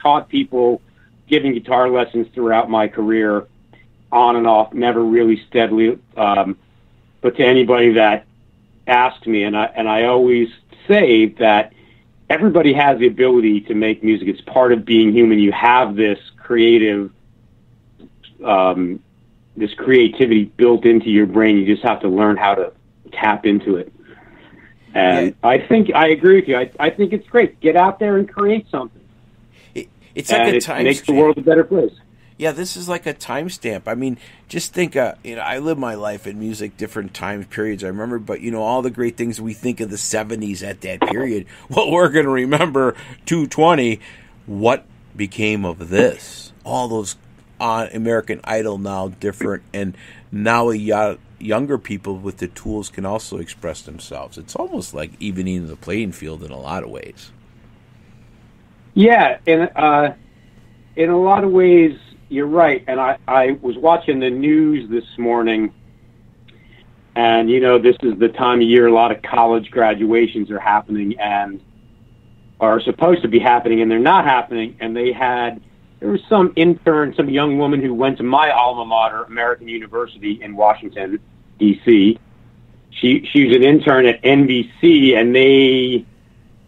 taught people, giving guitar lessons throughout my career, on and off, never really steadily. But to anybody that asks me, and I always say that everybody has the ability to make music. It's part of being human. You have this creativity built into your brain. You just have to learn how to tap into it. And I think I agree with you. I think it's great. Get out there and create something. It's like a time. It makes the world a better place. Yeah, this is like a timestamp. I mean, just think, I live my life in music, different time periods I remember, but, all the great things we think of the 70s at that period, well, we're going to remember 220, what became of this? All those American Idol now different, and now younger people with the tools can also express themselves. It's almost like evening the playing field in a lot of ways. Yeah, and in a lot of ways, you're right. And I was watching the news this morning, and, this is the time of year a lot of college graduations are happening and are supposed to be happening, and they're not happening. And there was some intern, some young woman who went to my alma mater, American University in Washington, D.C. She was an intern at NBC, and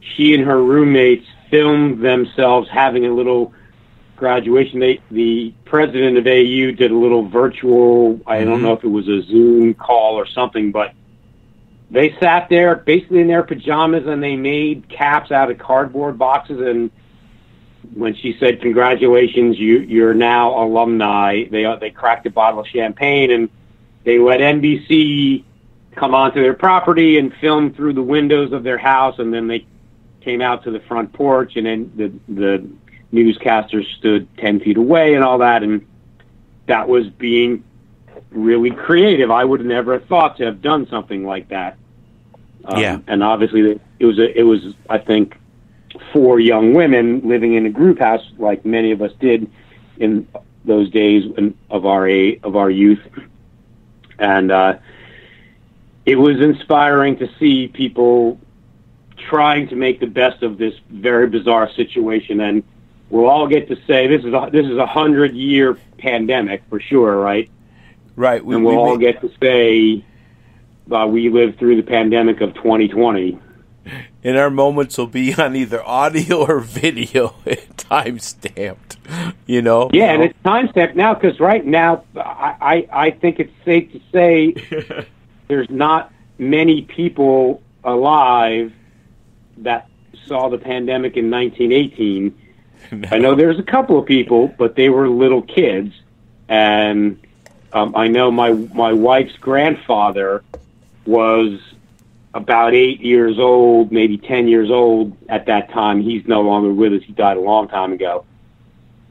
she and her roommates filmed themselves having a little graduation. The president of AU did a little virtual, I don't know if it was a Zoom call or something, but they sat there basically in their pajamas, and they made caps out of cardboard boxes. And when she said, "Congratulations, you're now alumni," they cracked a bottle of champagne, and they let NBC come onto their property and film through the windows of their house, and then they came out to the front porch, and then the newscasters stood 10 feet away and all that, and that was being really creative. I would have never thought to have done something like that. And obviously it was I think 4 young women living in a group house like many of us did in those days of our youth. And it was inspiring to see people trying to make the best of this very bizarre situation. And we'll all get to say this is a 100-year pandemic for sure, right? Right. And we'll all get to say we lived through the pandemic of 2020. And our moments will be on either audio or video, time-stamped, Yeah, and it's time-stamped now because right now I think it's safe to say there's not many people alive that saw the pandemic in 1918. No. I know there's a couple of people, but they were little kids. And I know my wife's grandfather was about 8 years old, maybe 10 years old at that time. He's no longer with us. He died a long time ago.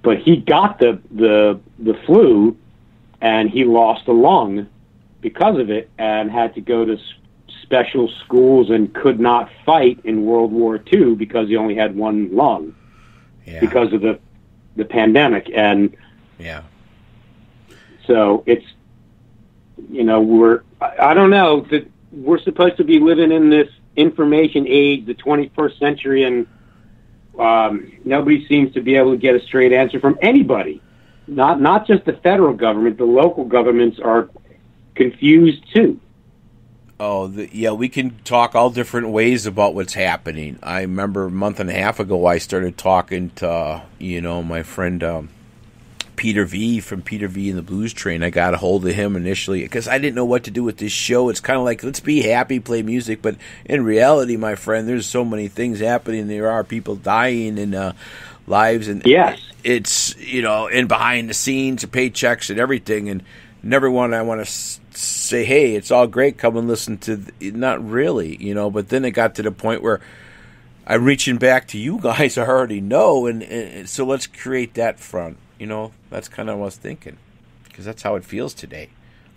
But he got the flu, and he lost a lung because of it and had to go to special schools and could not fight in World War II because he only had one lung because of the pandemic. And so it's, I don't know, that we're supposed to be living in this information age, the 21st century, and nobody seems to be able to get a straight answer from anybody. Not just the federal government, the local governments are confused too. Oh, we can talk all different ways about what's happening. I remember a month and a half ago I started talking to, my friend Peter V from Peter V and the Blues Train. I got a hold of him initially because I didn't know what to do with this show. It's kind of like, let's be happy, play music. But in reality, my friend, there's so many things happening. There are people dying in lives. And it's, and behind the scenes, paychecks and everything. And never want to say, hey, it's all great, come and listen to, not really, but then it got to the point where I'm reaching back to you guys I already know, and so let's create that front, that's kind of what I was thinking, because that's how it feels today.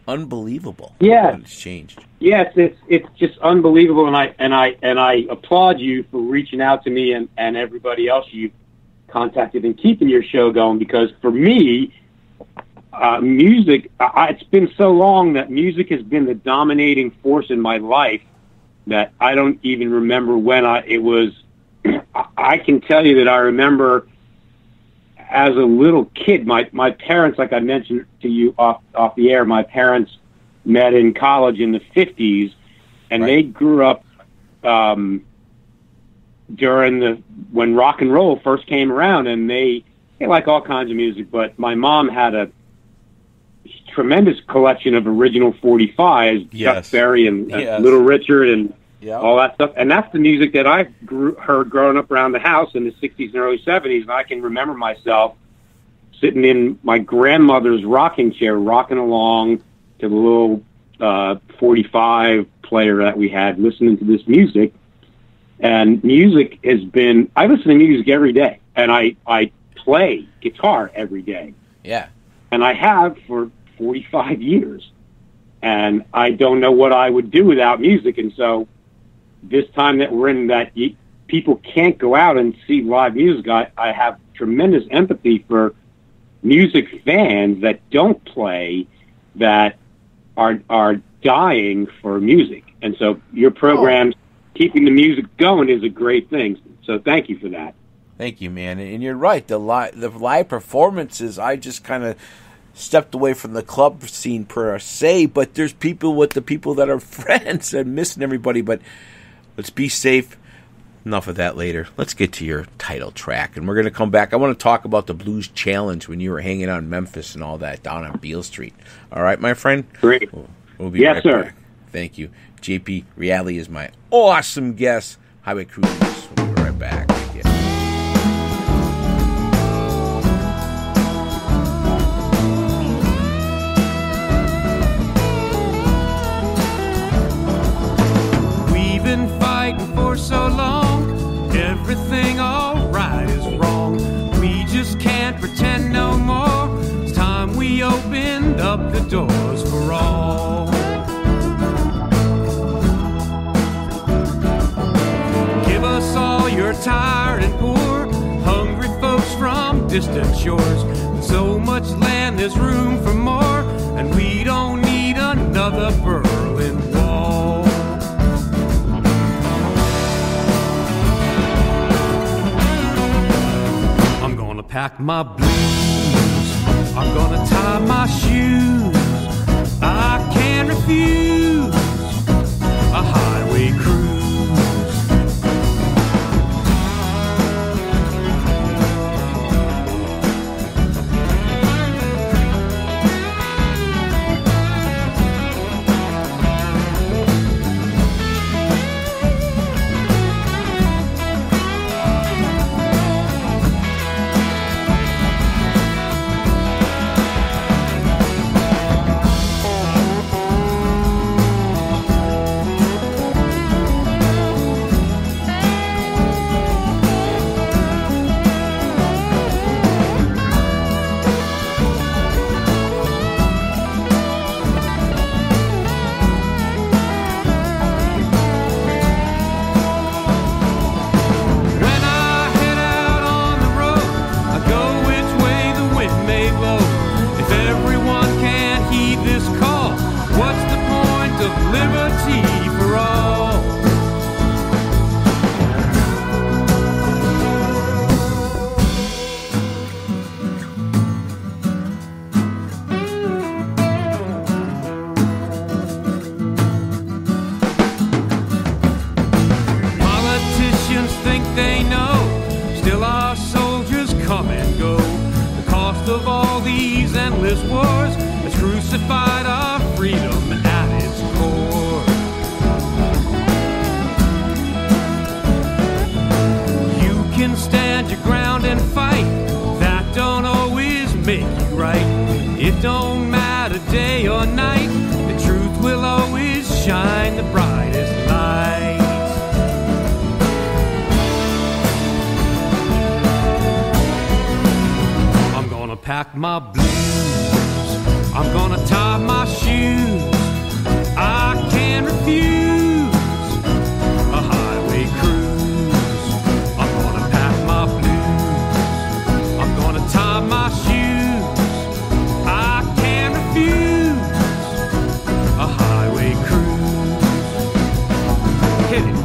Unbelievable. Yeah. It's changed. Yes, it's just unbelievable, and I applaud you for reaching out to me and everybody else you've contacted and keeping your show going, because for me, music, it's been so long that music has been the dominating force in my life that I don't even remember when it was. I can tell you that I remember as a little kid, my parents, like I mentioned to you off the air, my parents met in college in the 50s, and they grew up during when rock and roll first came around, and they like all kinds of music, but my mom had a tremendous collection of original 45s, Chuck Berry and Little Richard and all that stuff. And that's the music that I heard growing up around the house in the 60s and early 70s. And I can remember myself sitting in my grandmother's rocking chair, rocking along to the little 45 player that we had, listening to this music. And music has been, I listen to music every day, and I play guitar every day. Yeah. And I have for 45 years. And I don't know what I would do without music. And so this time that we're in that people can't go out and see live music, I have tremendous empathy for music fans that don't play, that are dying for music. And so your program's keeping the music going is a great thing. So thank you for that. Thank you, man. And you're right. The live performances, I just kind of stepped away from the club scene per se, but there's people with the people that are friends and missing everybody. But let's be safe. Enough of that later. Let's get to your title track, and we're going to come back. I want to talk about the Blues Challenge when you were hanging out in Memphis and all that down on Beale Street. All right, my friend? Great. We'll be right back. Thank you. JP Reali is my awesome guest. Highway Cruisers. We'll be right back. Thank you. We've been fighting for so long, everything all right is wrong. We just can't pretend no more. It's time we opened up the doors for all. Give us all your tired and poor, hungry folks from distant shores. With so much land, there's room for more, and we don't need another Berlin Wall. I'm gonna pack my blues, I'm gonna tie my shoes. I can't refuse a highway cruise. Pack my blues, I'm gonna tie my shoes. I can't refuse a highway cruise. I'm gonna pack my blues, I'm gonna tie my shoes. I can't refuse a highway cruise. Hit it.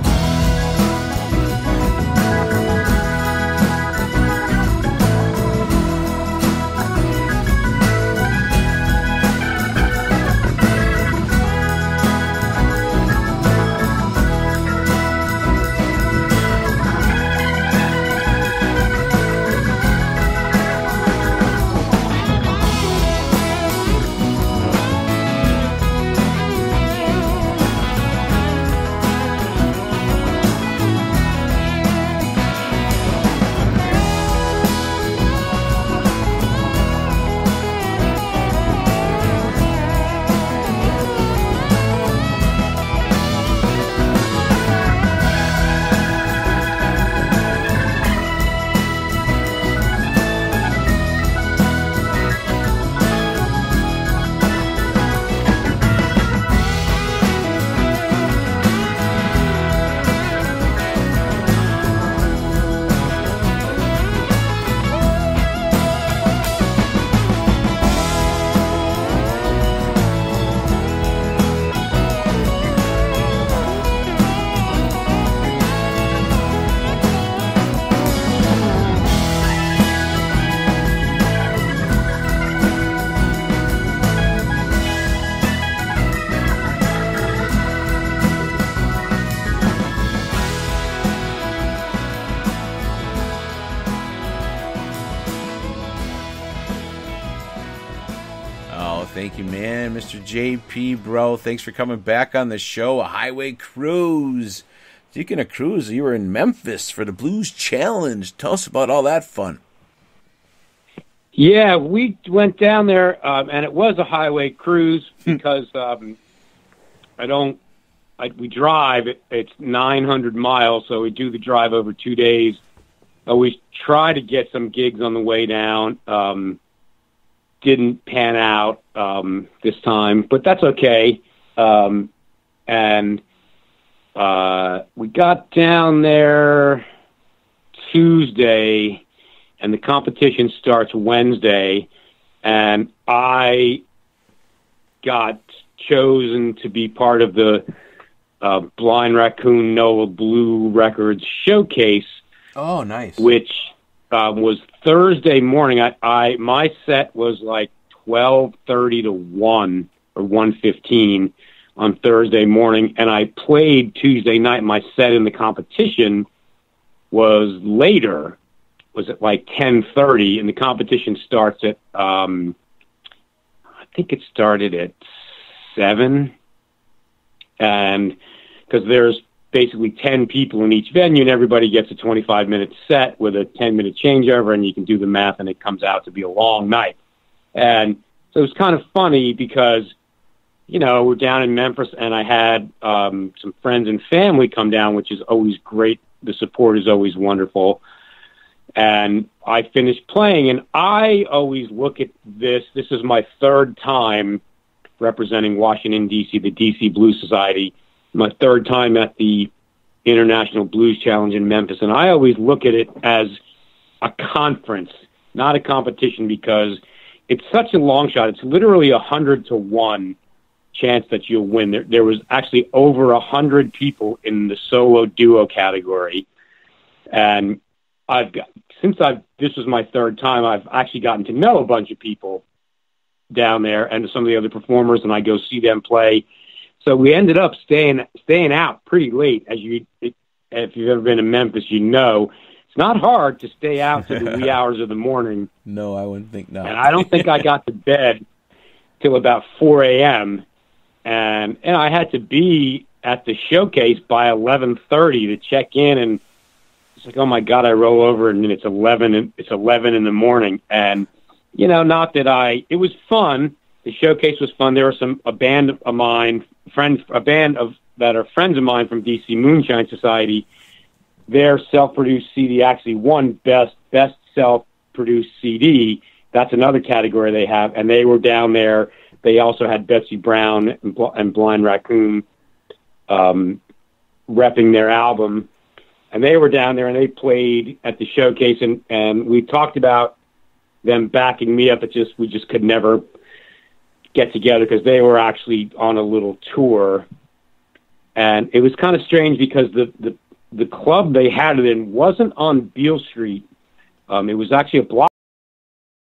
Thank you, man. Mr. JP, bro, thanks for coming back on the show. A highway cruise. Speaking of cruise, you were in Memphis for the Blues Challenge. Tell us about all that fun. Yeah, we went down there, and it was a highway cruise because we drive. It's 900 miles, so we do the drive over 2 days. We try to get some gigs on the way down. Didn't pan out this time, but that's okay. And we got down there Tuesday, and the competition starts Wednesday, and I got chosen to be part of the Blind Raccoon Noah Blue Records showcase. Oh, nice. Which was Thursday morning. My set was like 12:30 to 1 or 1:15 on Thursday morning, and I played Tuesday night. My set in the competition was later. Was at like 10:30, and the competition starts at I think it started at 7, and because there's basically 10 people in each venue, and everybody gets a 25-minute set with a 10-minute changeover, and you can do the math, and it comes out to be a long night. And so it was kind of funny because, you know, we're down in Memphis, and I had some friends and family come down, which is always great. The support is always wonderful. And I finished playing, and I always look at this. This is my third time representing Washington, D.C., the D.C. Blues Society, my third time at the International Blues Challenge in Memphis. And I always look at it as a conference, not a competition, because it's such a long shot. It's literally 100 to 1 chance that you'll win. There was actually over 100 people in the solo duo category. And this was my third time, I've actually gotten to know a bunch of people down there and some of the other performers, and I go see them play. So we ended up staying out pretty late. If you've ever been to Memphis, you know it's not hard to stay out to the wee hours of the morning. No, I wouldn't think not. And I don't think I got to bed till about 4 a.m. And I had to be at the showcase by 11:30 to check in, and it's like, oh my God, I roll over and it's 11 in the morning. And, you know, it was fun. The showcase was fun. There was a band of mine, that are friends of mine from DC Moonshine Society. Their self-produced CD actually won best self-produced CD. That's another category they have. And they were down there. They also had Betsy Brown and Blind Raccoon repping their album. And they were down there, and they played at the showcase, and we talked about them backing me up. We just could never get together because they were actually on a little tour. And it was kind of strange because the club they had it in wasn't on Beale Street. It was actually a block